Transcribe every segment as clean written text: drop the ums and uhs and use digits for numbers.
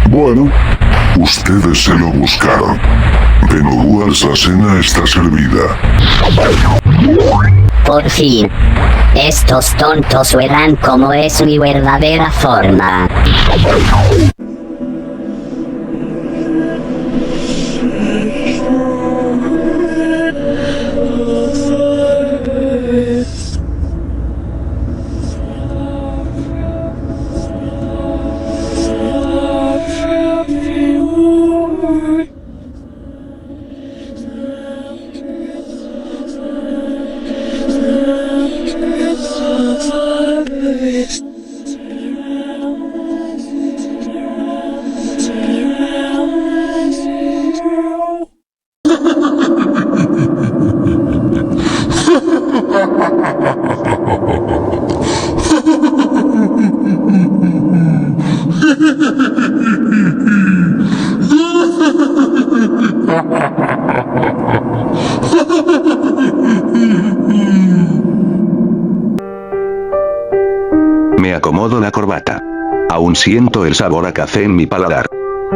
Bueno, ustedes se lo buscaron. Menudas, la cena está servida. Por fin. Estos tontos verán cómo es mi verdadera forma. Me acomodo la corbata. Aún siento el sabor a café en mi paladar.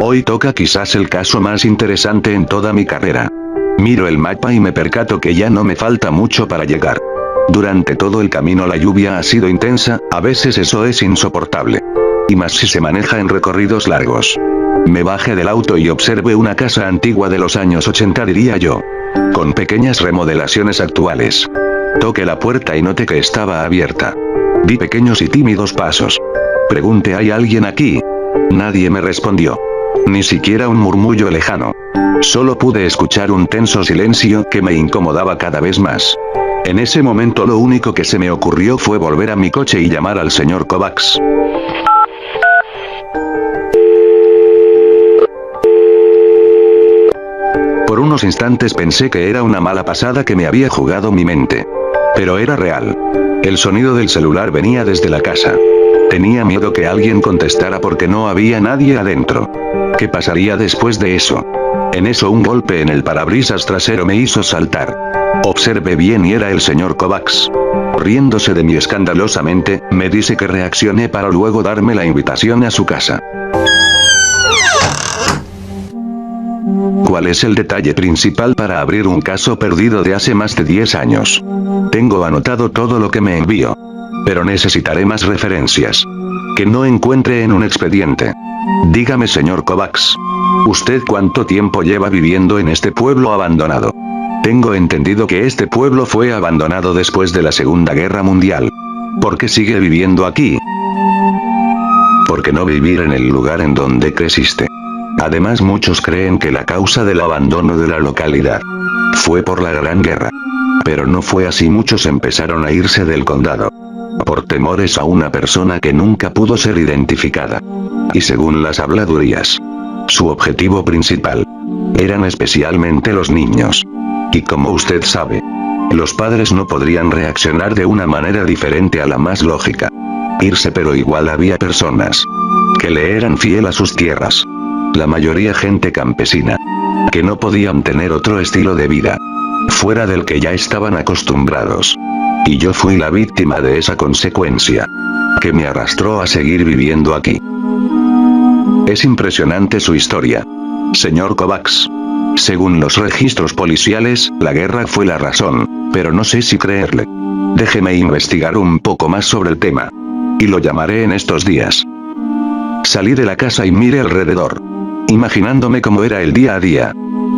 Hoy toca quizás el caso más interesante en toda mi carrera. Miro el mapa y me percato que ya no me falta mucho para llegar. Durante todo el camino la lluvia ha sido intensa, a veces eso es insoportable. Y más si se maneja en recorridos largos. Me bajé del auto y observé una casa antigua de los años 80, diría yo. Con pequeñas remodelaciones actuales. Toqué la puerta y noté que estaba abierta. Vi pequeños y tímidos pasos. Pregunté, ¿hay alguien aquí? Nadie me respondió. Ni siquiera un murmullo lejano. Solo pude escuchar un tenso silencio que me incomodaba cada vez más. En ese momento lo único que se me ocurrió fue volver a mi coche y llamar al señor Kovacs. Por unos instantes pensé que era una mala pasada que me había jugado mi mente. Pero era real. El sonido del celular venía desde la casa. Tenía miedo que alguien contestara porque no había nadie adentro. ¿Qué pasaría después de eso? En eso un golpe en el parabrisas trasero me hizo saltar. Observé bien y era el señor Kovacs. Riéndose de mí escandalosamente, me dice que reaccioné para luego darme la invitación a su casa. ¿Cuál es el detalle principal para abrir un caso perdido de hace más de 10 años? Tengo anotado todo lo que me envió. Pero necesitaré más referencias. Que no encuentre en un expediente. Dígame, señor Kovacs. ¿Usted cuánto tiempo lleva viviendo en este pueblo abandonado? Tengo entendido que este pueblo fue abandonado después de la Segunda Guerra Mundial. ¿Por qué sigue viviendo aquí? ¿Por qué no vivir en el lugar en donde creciste? Además, muchos creen que la causa del abandono de la localidad fue por la Gran Guerra. Pero no fue así, muchos empezaron a irse del condado por temores a una persona que nunca pudo ser identificada. Y según las habladurías, su objetivo principal eran especialmente los niños. Y como usted sabe, los padres no podrían reaccionar de una manera diferente a la más lógica. Irse, pero igual había personas que le eran fiel a sus tierras. La mayoría gente campesina, que no podían tener otro estilo de vida fuera del que ya estaban acostumbrados. Y yo fui la víctima de esa consecuencia, que me arrastró a seguir viviendo aquí. Es impresionante su historia, señor Kovacs. Según los registros policiales, la guerra fue la razón, pero no sé si creerle. Déjeme investigar un poco más sobre el tema. Y lo llamaré en estos días. Salí de la casa y miré alrededor, imaginándome cómo era el día a día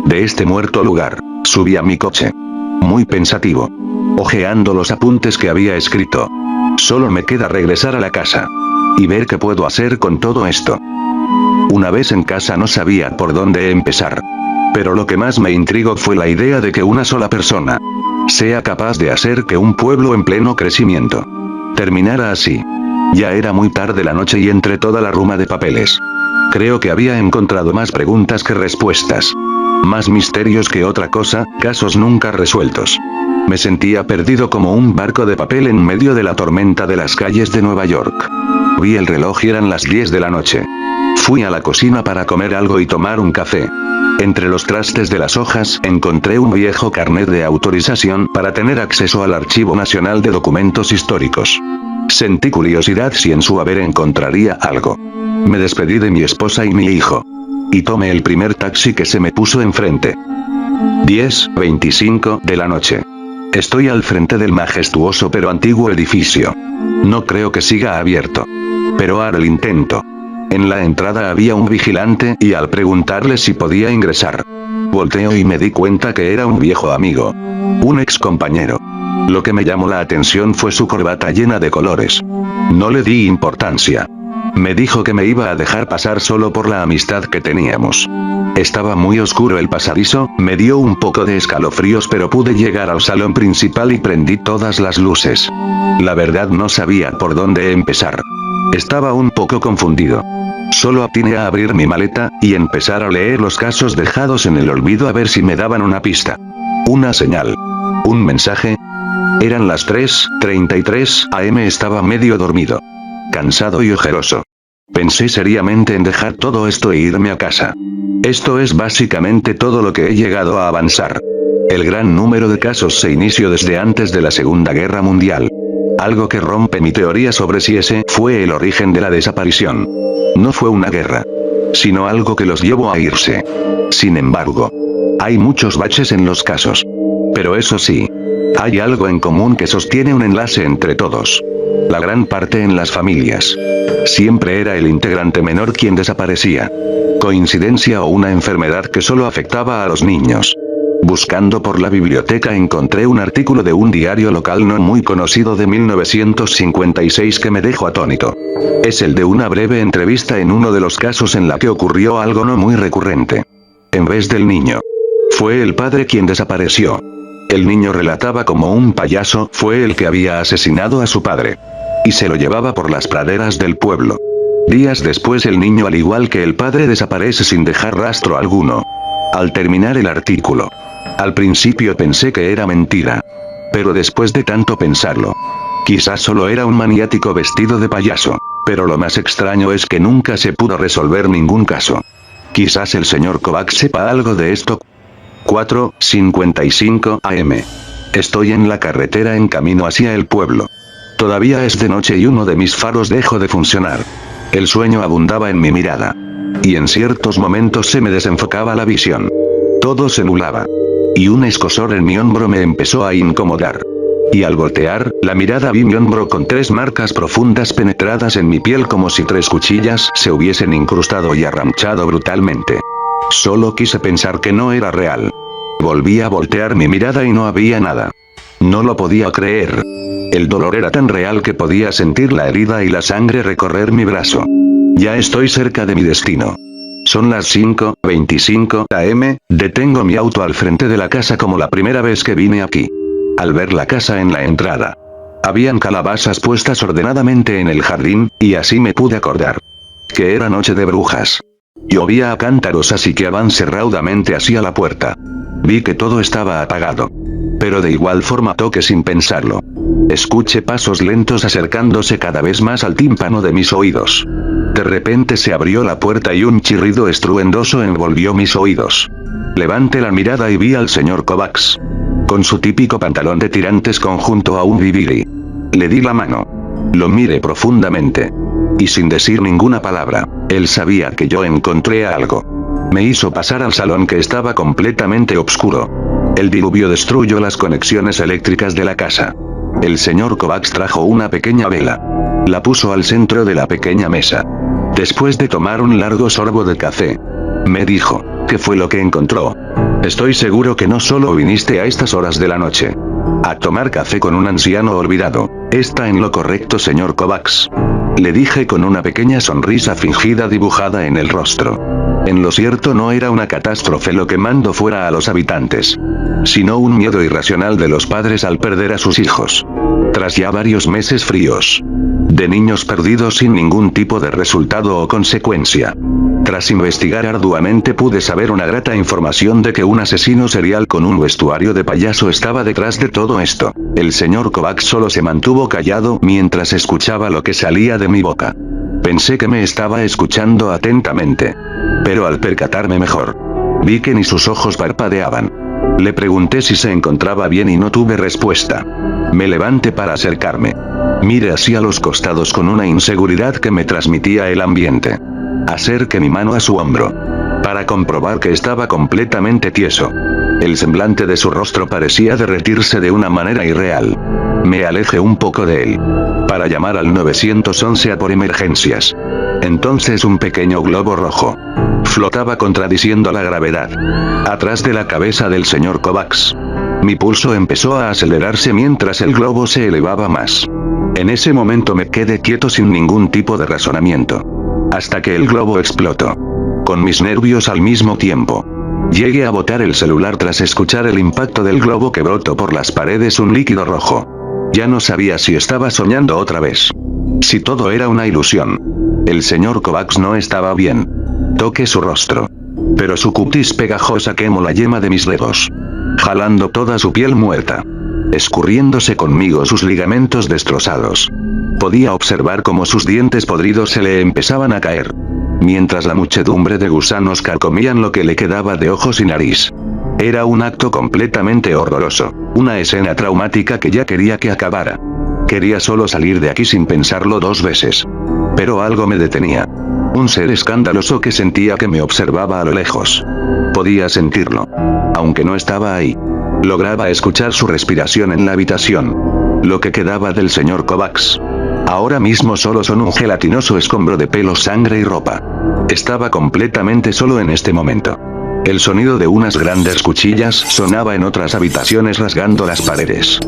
de este muerto lugar. Subí a mi coche, muy pensativo, hojeando los apuntes que había escrito. Solo me queda regresar a la casa y ver qué puedo hacer con todo esto. Una vez en casa no sabía por dónde empezar. Pero lo que más me intrigó fue la idea de que una sola persona sea capaz de hacer que un pueblo en pleno crecimiento terminara así. Ya era muy tarde la noche y entre toda la ruma de papeles, creo que había encontrado más preguntas que respuestas. Más misterios que otra cosa, casos nunca resueltos. Me sentía perdido como un barco de papel en medio de la tormenta de las calles de Nueva York. Vi el reloj y eran las 10 de la noche. Fui a la cocina para comer algo y tomar un café. Entre los trastes de las hojas encontré un viejo carnet de autorización para tener acceso al Archivo Nacional de Documentos Históricos. Sentí curiosidad si en su haber encontraría algo. Me despedí de mi esposa y mi hijo. Y tomé el primer taxi que se me puso enfrente. 10:25 de la noche. Estoy al frente del majestuoso pero antiguo edificio. No creo que siga abierto. Pero haré el intento. En la entrada había un vigilante y al preguntarle si podía ingresar, volteo y me di cuenta que era un viejo amigo. Un ex compañero. Lo que me llamó la atención fue su corbata llena de colores. No le di importancia. Me dijo que me iba a dejar pasar solo por la amistad que teníamos. Estaba muy oscuro el pasadizo, me dio un poco de escalofríos pero pude llegar al salón principal y prendí todas las luces. La verdad no sabía por dónde empezar. Estaba un poco confundido. Solo atiné a abrir mi maleta y empezar a leer los casos dejados en el olvido a ver si me daban una pista. Una señal. Un mensaje. Eran las 3:33 am. Estaba medio dormido, cansado y ojeroso. Pensé seriamente en dejar todo esto e irme a casa. Esto es básicamente todo lo que he llegado a avanzar. El gran número de casos se inició desde antes de la Segunda Guerra Mundial. Algo que rompe mi teoría sobre si ese fue el origen de la desaparición. No fue una guerra, sino algo que los llevó a irse. Sin embargo, hay muchos baches en los casos. Pero eso sí, hay algo en común que sostiene un enlace entre todos. La gran parte en las familias. Siempre era el integrante menor quien desaparecía. Coincidencia o una enfermedad que solo afectaba a los niños. Buscando por la biblioteca encontré un artículo de un diario local no muy conocido de 1956 que me dejó atónito. Es el de una breve entrevista en uno de los casos en la que ocurrió algo no muy recurrente. En vez del niño, fue el padre quien desapareció. El niño relataba cómo un payaso fue el que había asesinado a su padre. Y se lo llevaba por las praderas del pueblo. Días después el niño al igual que el padre desaparece sin dejar rastro alguno. Al terminar el artículo, al principio pensé que era mentira. Pero después de tanto pensarlo, quizás solo era un maniático vestido de payaso. Pero lo más extraño es que nunca se pudo resolver ningún caso. Quizás el señor Kovacs sepa algo de esto. 4:55 am. Estoy en la carretera en camino hacia el pueblo. Todavía es de noche y uno de mis faros dejó de funcionar. El sueño abundaba en mi mirada. Y en ciertos momentos se me desenfocaba la visión. Todo se nublaba. Y un escozor en mi hombro me empezó a incomodar. Y al voltear la mirada vi mi hombro con 3 marcas profundas penetradas en mi piel como si 3 cuchillas se hubiesen incrustado y arranchado brutalmente. Solo quise pensar que no era real. Volví a voltear mi mirada y no había nada. No lo podía creer. El dolor era tan real que podía sentir la herida y la sangre recorrer mi brazo. Ya estoy cerca de mi destino. Son las 5:25 am, detengo mi auto al frente de la casa como la primera vez que vine aquí. Al ver la casa en la entrada, habían calabazas puestas ordenadamente en el jardín, y así me pude acordar que era noche de brujas. Llovía a cántaros así que avancé raudamente hacia la puerta. Vi que todo estaba apagado. Pero de igual forma toqué sin pensarlo. Escuché pasos lentos acercándose cada vez más al tímpano de mis oídos. De repente se abrió la puerta y un chirrido estruendoso envolvió mis oídos. Levanté la mirada y vi al señor Kovacs, con su típico pantalón de tirantes conjunto a un bibili. Le di la mano. Lo miré profundamente. Y sin decir ninguna palabra, él sabía que yo encontré algo. Me hizo pasar al salón que estaba completamente oscuro. El diluvio destruyó las conexiones eléctricas de la casa. El señor Kovacs trajo una pequeña vela. La puso al centro de la pequeña mesa. Después de tomar un largo sorbo de café, me dijo, ¿qué fue lo que encontró? Estoy seguro que no solo viniste a estas horas de la noche a tomar café con un anciano olvidado. Está en lo correcto, señor Kovacs. Le dije con una pequeña sonrisa fingida dibujada en el rostro. En lo cierto no era una catástrofe lo que mandó fuera a los habitantes, sino un miedo irracional de los padres al perder a sus hijos. Tras ya varios meses fríos, de niños perdidos sin ningún tipo de resultado o consecuencia. Tras investigar arduamente pude saber una grata información de que un asesino serial con un vestuario de payaso estaba detrás de todo esto. El señor Kovacs solo se mantuvo callado mientras escuchaba lo que salía de mi boca. Pensé que me estaba escuchando atentamente. Pero al percatarme mejor, vi que ni sus ojos parpadeaban. Le pregunté si se encontraba bien y no tuve respuesta. Me levanté para acercarme. Miré hacia los costados con una inseguridad que me transmitía el ambiente. Acerqué mi mano a su hombro, para comprobar que estaba completamente tieso. El semblante de su rostro parecía derretirse de una manera irreal. Me alejé un poco de él, para llamar al 911 a por emergencias. Entonces un pequeño globo rojo flotaba contradiciendo la gravedad, atrás de la cabeza del señor Kovacs. Mi pulso empezó a acelerarse mientras el globo se elevaba más. En ese momento me quedé quieto sin ningún tipo de razonamiento, hasta que el globo explotó. Con mis nervios al mismo tiempo, llegué a botar el celular tras escuchar el impacto del globo que brotó por las paredes un líquido rojo. Ya no sabía si estaba soñando otra vez, si todo era una ilusión. El señor Kovacs no estaba bien. Toqué su rostro, pero su cutis pegajosa quemó la yema de mis dedos, jalando toda su piel muerta, escurriéndose conmigo sus ligamentos destrozados. Podía observar cómo sus dientes podridos se le empezaban a caer, mientras la muchedumbre de gusanos carcomían lo que le quedaba de ojos y nariz. Era un acto completamente horroroso, una escena traumática que ya quería que acabara. Quería solo salir de aquí sin pensarlo dos veces. Pero algo me detenía. Un ser escandaloso que sentía que me observaba a lo lejos. Podía sentirlo, aunque no estaba ahí. Lograba escuchar su respiración en la habitación. Lo que quedaba del señor Kovacs ahora mismo solo son un gelatinoso escombro de pelo, sangre y ropa. Estaba completamente solo en este momento. El sonido de unas grandes cuchillas sonaba en otras habitaciones rasgando las paredes.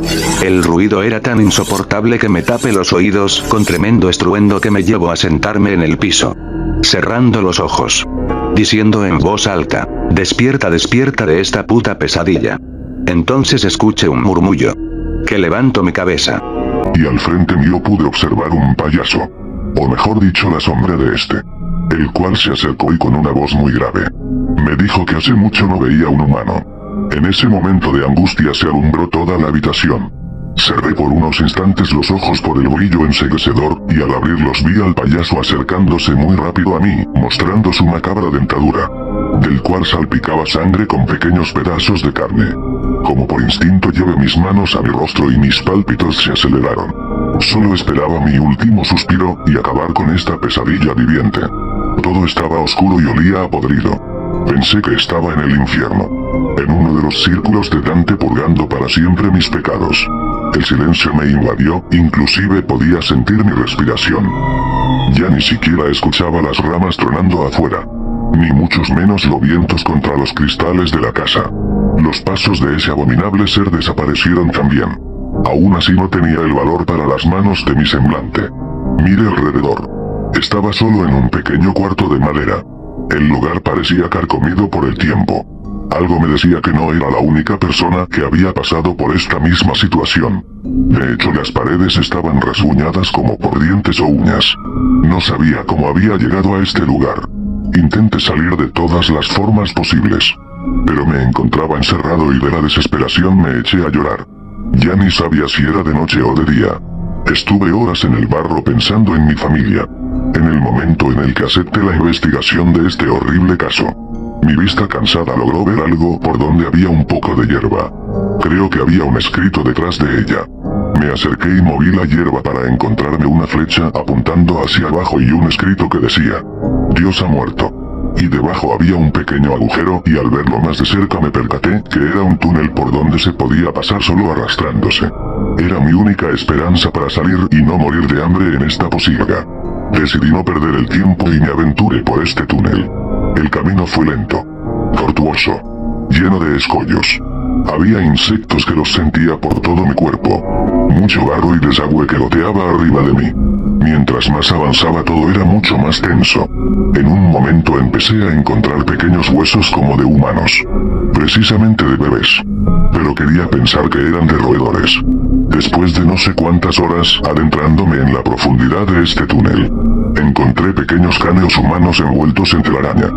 El ruido era tan insoportable que me tapé los oídos con tremendo estruendo que me llevó a sentarme en el piso, cerrando los ojos, diciendo en voz alta: despierta, despierta de esta puta pesadilla. Entonces escuché un murmullo, que levantó mi cabeza. Y al frente mío pude observar un payaso, o mejor dicho la sombra de este, el cual se acercó y con una voz muy grave me dijo que hace mucho no veía un humano. En ese momento de angustia se alumbró toda la habitación. Cerré por unos instantes los ojos por el brillo enceguecedor, y al abrirlos vi al payaso acercándose muy rápido a mí, mostrando su macabra dentadura, del cual salpicaba sangre con pequeños pedazos de carne. Como por instinto llevé mis manos a mi rostro y mis pálpitos se aceleraron. Solo esperaba mi último suspiro, y acabar con esta pesadilla viviente. Todo estaba oscuro y olía a podrido. Pensé que estaba en el infierno, en uno de los círculos de Dante purgando para siempre mis pecados. El silencio me invadió, inclusive podía sentir mi respiración. Ya ni siquiera escuchaba las ramas tronando afuera, ni muchos menos los vientos contra los cristales de la casa. Los pasos de ese abominable ser desaparecieron también. Aún así no tenía el valor para las manos de mi semblante. Miré alrededor. Estaba solo en un pequeño cuarto de madera. El lugar parecía carcomido por el tiempo. Algo me decía que no era la única persona que había pasado por esta misma situación. De hecho, las paredes estaban rasguñadas como por dientes o uñas. No sabía cómo había llegado a este lugar. Intenté salir de todas las formas posibles, pero me encontraba encerrado y de la desesperación me eché a llorar. Ya ni sabía si era de noche o de día. Estuve horas en el barro pensando en mi familia. En el momento en el que acepté la investigación de este horrible caso, mi vista cansada logró ver algo por donde había un poco de hierba. Creo que había un escrito detrás de ella. Me acerqué y moví la hierba para encontrarme una flecha apuntando hacia abajo y un escrito que decía: Dios ha muerto. Y debajo había un pequeño agujero, y al verlo más de cerca me percaté que era un túnel por donde se podía pasar solo arrastrándose. Era mi única esperanza para salir y no morir de hambre en esta posilga. Decidí no perder el tiempo y me aventuré por este túnel. El camino fue lento, tortuoso, lleno de escollos. Había insectos que los sentía por todo mi cuerpo. Mucho barro y desagüe que goteaba arriba de mí. Mientras más avanzaba todo era mucho más tenso. En un momento empecé a encontrar pequeños huesos como de humanos. Precisamente de bebés. Pero quería pensar que eran de roedores. Después de no sé cuántas horas adentrándome en la profundidad de este túnel, encontré pequeños cráneos humanos envueltos en telaraña.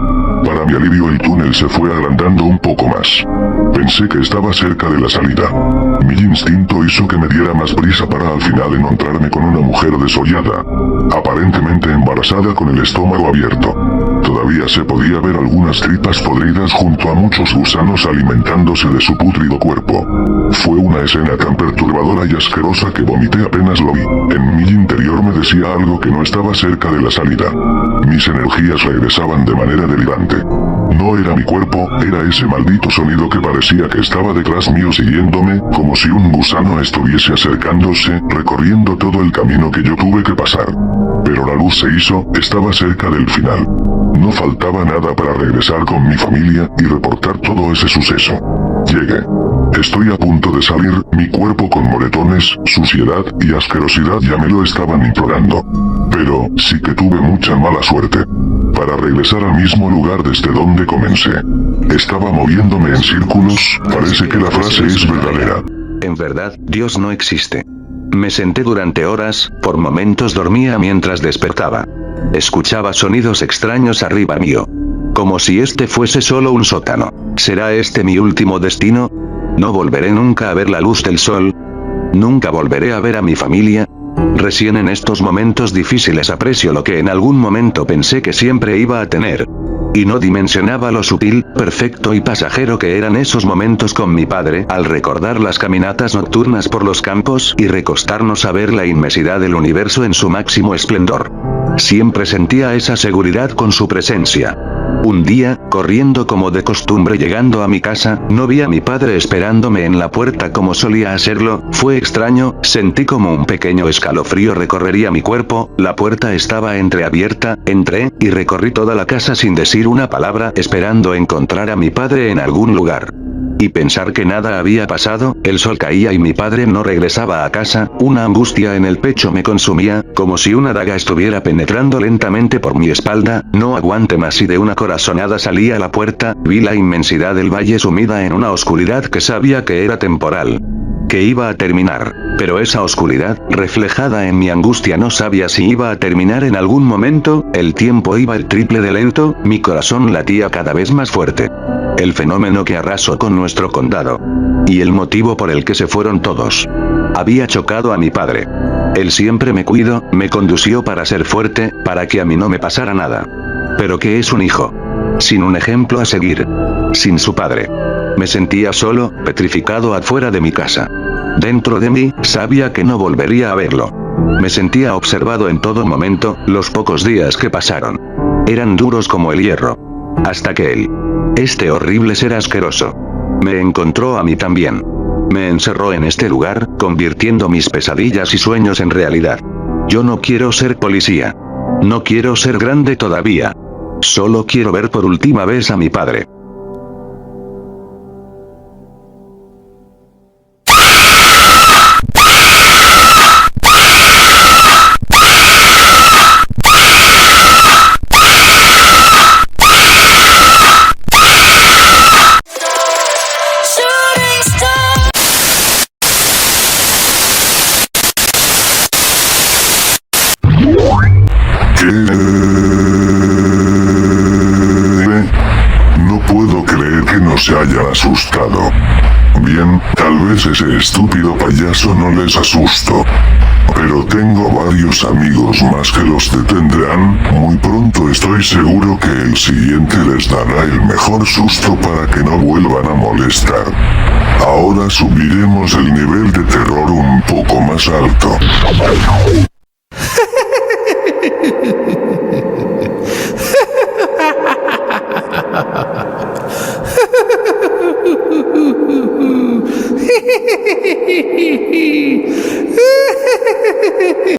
Para Para mi alivio el túnel se fue agrandando un poco más. Pensé que estaba cerca de la salida. Mi instinto hizo que me diera más prisa para al final encontrarme con una mujer desollada, aparentemente embarazada con el estómago abierto. Todavía se podía ver algunas tripas podridas junto a muchos gusanos alimentándose de su pútrido cuerpo. Fue una escena tan perturbadora y asquerosa que vomité apenas lo vi. En mi interior me decía algo que no estaba cerca de la salida. Mis energías regresaban de manera delirante. No era mi cuerpo, era ese maldito sonido que parecía que estaba detrás mío siguiéndome, como si un gusano estuviese acercándose, recorriendo todo el camino que yo tuve que pasar. Pero la luz se hizo, estaba cerca del final. No faltaba nada para regresar con mi familia y reportar todo ese suceso. Llegué. Estoy a punto de salir, mi cuerpo con moretones, suciedad y asquerosidad ya me lo estaban implorando. Pero, sí que tuve mucha mala suerte. Para regresar al mismo lugar desde donde comencé. Estaba moviéndome en círculos, parece que la frase es verdadera. En verdad, Dios no existe. Me senté durante horas, por momentos dormía mientras despertaba. Escuchaba sonidos extraños arriba mío. Como si este fuese solo un sótano. ¿Será este mi último destino? ¿No volveré nunca a ver la luz del sol? ¿Nunca volveré a ver a mi familia? Recién en estos momentos difíciles aprecio lo que en algún momento pensé que siempre iba a tener. Y no dimensionaba lo sutil, perfecto y pasajero que eran esos momentos con mi padre al recordar las caminatas nocturnas por los campos y recostarnos a ver la inmensidad del universo en su máximo esplendor. Siempre sentía esa seguridad con su presencia. Un día, corriendo como de costumbre llegando a mi casa, no vi a mi padre esperándome en la puerta como solía hacerlo, fue extraño, sentí como un pequeño escalofrío recorrería mi cuerpo, la puerta estaba entreabierta, entré, y recorrí toda la casa sin decir una palabra, esperando encontrar a mi padre en algún lugar. Y pensar que nada había pasado, el sol caía y mi padre no regresaba a casa, una angustia en el pecho me consumía, como si una daga estuviera penetrando lentamente por mi espalda, no aguanté más y de una corazonada salí a la puerta, vi la inmensidad del valle sumida en una oscuridad que sabía que era temporal. Que iba a terminar, pero esa oscuridad, reflejada en mi angustia no sabía si iba a terminar en algún momento, el tiempo iba el triple de lento, mi corazón latía cada vez más fuerte. El fenómeno que arrasó con nuestro condado. Y el motivo por el que se fueron todos. Había chocado a mi padre. Él siempre me cuidó, me condució para ser fuerte, para que a mí no me pasara nada. Pero ¿qué es un hijo? Sin un ejemplo a seguir. Sin su padre. Me sentía solo, petrificado afuera de mi casa. Dentro de mí, sabía que no volvería a verlo. Me sentía observado en todo momento, los pocos días que pasaron. Eran duros como el hierro. Hasta que este horrible ser asqueroso, me encontró a mí también. Me encerró en este lugar, convirtiendo mis pesadillas y sueños en realidad. Yo no quiero ser policía. No quiero ser grande todavía. Solo quiero ver por última vez a mi padre. No puedo creer que no se hayan asustado. Bien, tal vez ese estúpido payaso no les asustó. Pero tengo varios amigos más que los detendrán, muy pronto estoy seguro que el siguiente les dará el mejor susto para que no vuelvan a molestar. Ahora subiremos el nivel de terror un poco más alto.